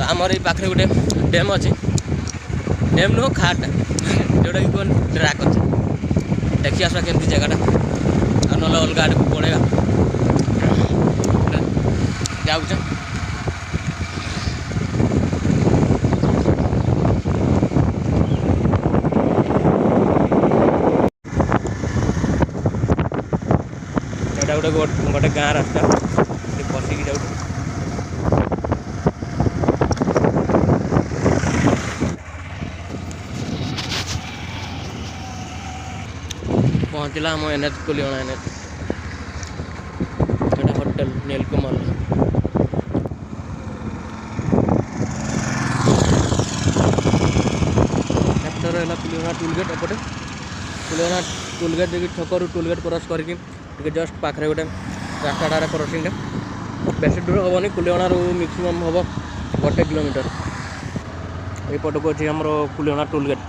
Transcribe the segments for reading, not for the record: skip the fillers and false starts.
आमर ये पाखे गोटे डैम अच्छी डैम नुह खाटा जोटा कि कौन ट्रैक अच्छे देखी आसा केमती जगह ना अलग आड़ को पड़ेगा जाऊे गोटे गाँ रास्ता बसिक जाऊँ पहुँचला आम एनएच कुलियणा एनएच एटा होटल नीलकमल रहा कुलियणा टोलगेट एपटे कुलियणा टोलगेट देखिए छकरू टोलगेट क्रॉस करके जस्ट पाखे गोटे रास्ताटार क्रॉसिंग बेसी दूर हेनी कुलियणा मैक्सिमम हम 1 किलोमीटर यपट को अच्छी आम कुलियणा टोलगेट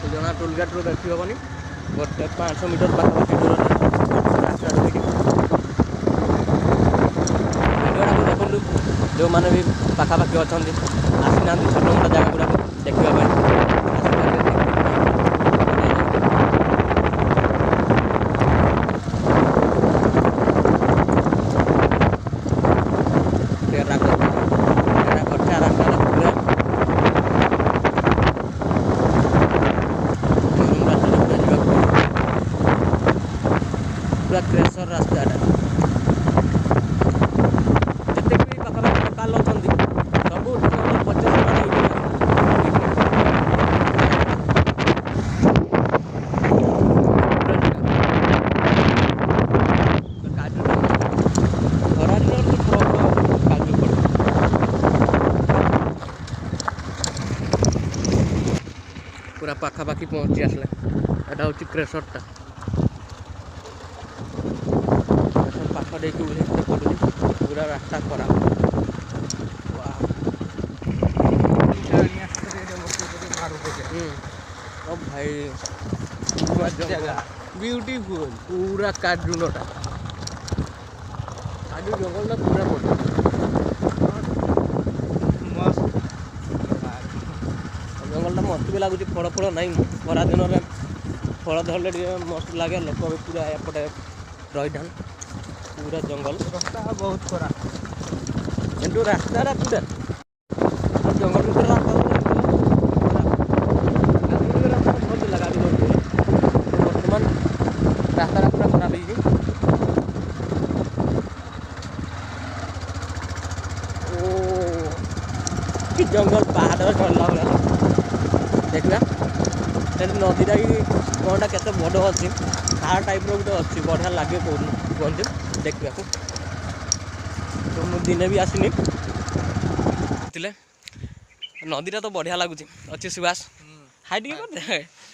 कुलियणा टोलगेट रू देखी हेनी गोटे 500 मीटर पाखापाखि दूर रास्ता देखु जो मैंने भी पाखापाखि अच्छा आसी ना छोट मोट जगह गुड़ा देखा पूरा क्रेसर रास्ता जिते भी पाखापाखि लोकाल अच्छा सब 50 पूरा पाखापाखि पहुँची आसला एटा हूँ क्रेसरटा पाख देखिए उल्लेख पड़ुनी पूरा रास्ता खराब भाई ब्यूटीफुल पूरा काजुनटा काजू जंगल पूरा बढ़िया जंगलटा मस्त भी लगुच फल फल ना खरा दिन में फल धरले मस्त लगे लोक भी पूरा एपटे रही पूरा जंगल रास्ता बहुत खराब किंतु रास्ता पूरा जंगल भर रास्ता भल लगा बर्तमान रास्ता पूरा खराब हो जंगल पहाड़ चढ़ला देखा नदीटा कि कौनटा केते बड़ अच्छी खार टाइप गोटे अच्छी बढ़िया लगे कहते देखा तो मुझे दिने भी आसनी नदीटा तो बढ़िया लगुच अच्छी सुवास हाइट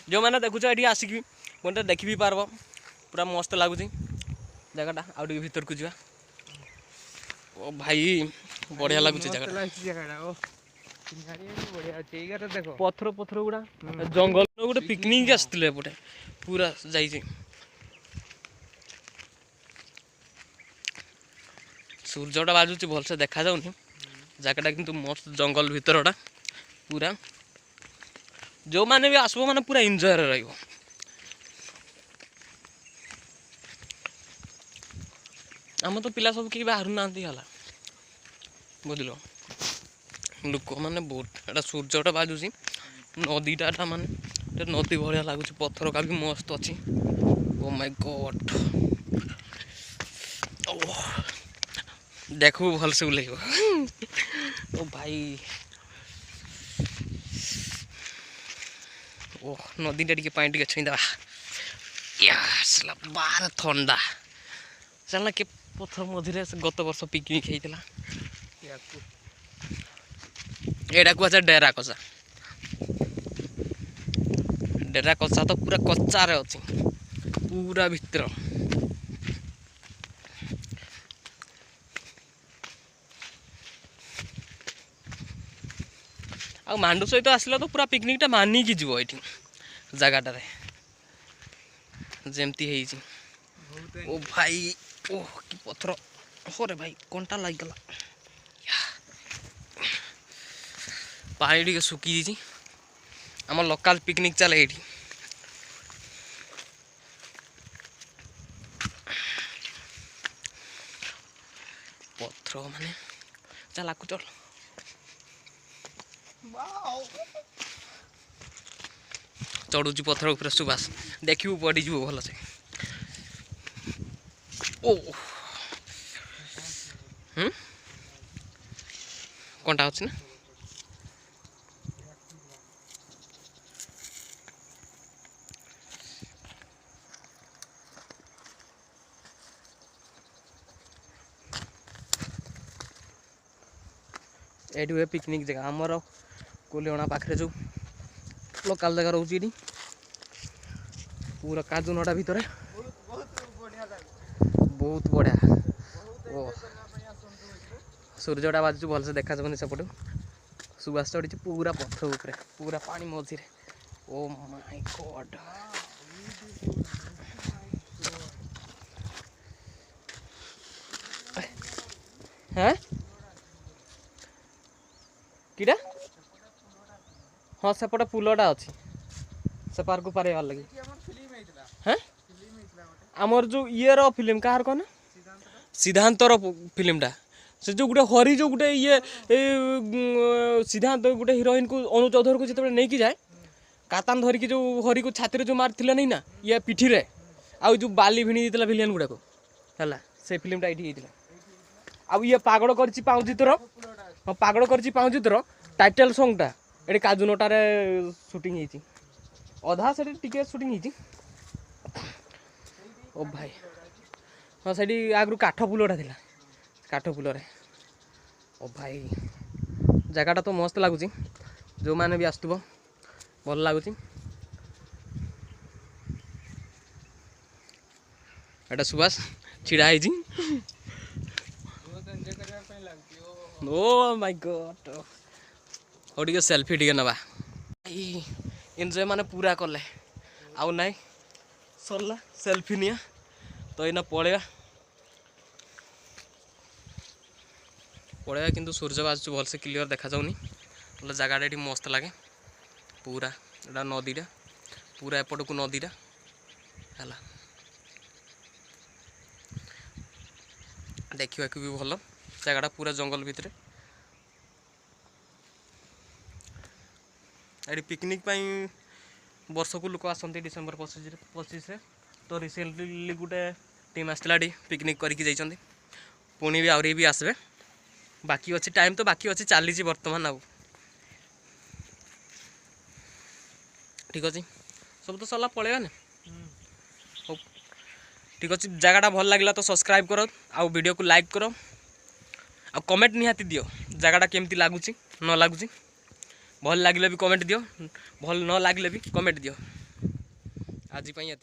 जो मैंने देखुच ये आसिक कौन देखी भी पार्ब पूरा मस्त लगुच जगहटा आउ भीतर को जा ओ भाई बढ़िया लगुच जगह पथर पथर गुड़ा जंगल गोटे पिकनिक आसते पूरा जाइए सूर्यटा बाजुच भलसे देखा जाऊनी जगहटा किंतु मस्त जंगल भीतरटा पूरा जो माने भी आसबो माने पूरा एंजॉय रहिबो आम तो पिला सब कि बाहर ना बुझल लोक मैंने बहुत एटा सूर्यटा बाजुची नदीटा माने नदी भाया लगुच पत्थर का भी मस्त अच्छी ओ माय गॉड देखू भल से ओल्ल ओ भाई ओ नदीटा टे पानी टे छुईदे बाहर थंडा चलना के पत्थर मझे गत वर्ष पिकनिक होता एटा को अच्छा डेरा कचा तो पूरा कच्चारे अच्छी पूरा भीतर आ मांडू सहित आसला तो पूरा पिकनिक टा मानिकी जीव ये जगह जमती ओ भाई ओह कि पथर हो रे भाई कंटा लग गला पानी टी सुखी जाइए आम लोकल पिकनिक चले ये पथर माने चल आकु चल चढ़ुची पथर ऊपर सुबास देखू पड़ीज भल से ओ कंटा अच्छी ना ये हुए पिकनिक जगह आमर कोलेना पाखे जो लोकल जगह रोचे पूरा काजू नटा भितर बहुत बढ़िया ओ सूर्यटा बाजू भलसे देखा जाबनी सेपटू सुबास चढ़ी पूरा पथर उपरे पूरा पानी मझे ओ माय गॉड हैं किटा हाँ सेपटे पुलटा अच्छी से पार को पार लगे हैं आमर जो ये फिल्म कहार कौन सिद्धांतर फिल्मटा से जो गोटे हरी जो गोटे ये सिद्धांत गोटे हिरोइन को अनु चौधरी को जिते नहीं कि जाए कातान धरिकी जो हरी को छाती जो मारी नहीं ना ये पिठी रे आ जो बाली भिणी भिलियन गुड़ाक है से फिल्मटा ये आउ ये पागड़ कर पाउजितर हाँ पागड़ कर पाउजितर टाइटल सॉन्गटा ये काजू नटार शूटिंग होती अधा से टिके शूटिंग होती ओ भाई हाँ से आगु काठ पुलटा था काठ पुल ओ भाई जगटा तो मस्त लगुच जो मैंने भी आसुव भल लगुच एटा सुभाष छिड़ा ओ माय गॉड हो टे सेल्फी टे नवा एंजॉय माने पूरा कले आउ नाई सरला सेल्फी निया तो यहाँ पलैया पलैया किंतु सूर्य बाजू भलसे क्लीयर देखा जाऊनी बोले जगटा ये मस्त लगे पूरा एटा नदीटा पूरा एपट को नदीटा है देखा भी भल जगटा पूरा जंगल भितर ये पिकनिक वर्ष को लोक आसती डिसेम्बर 25 तो रिसेंटली गोटे टीम आसला पिकनिक करके जाइए पुणी भी आहरी भी आसबे बाकी अच्छी टाइम तो बाकी अच्छी चली बर्तमान आउ ठीक अच्छे सब तो सरला पलैया ना हो ठीक अच्छे जगटा भल लगे तो सब्सक्राइब करो आउ वीडियो को लाइक करो आ कमेंट निहाती दियो जगटा केमती लगुच न लगुच भल लगे भी कमेंट दियो भल न लगे भी कमेंट दियो आज ये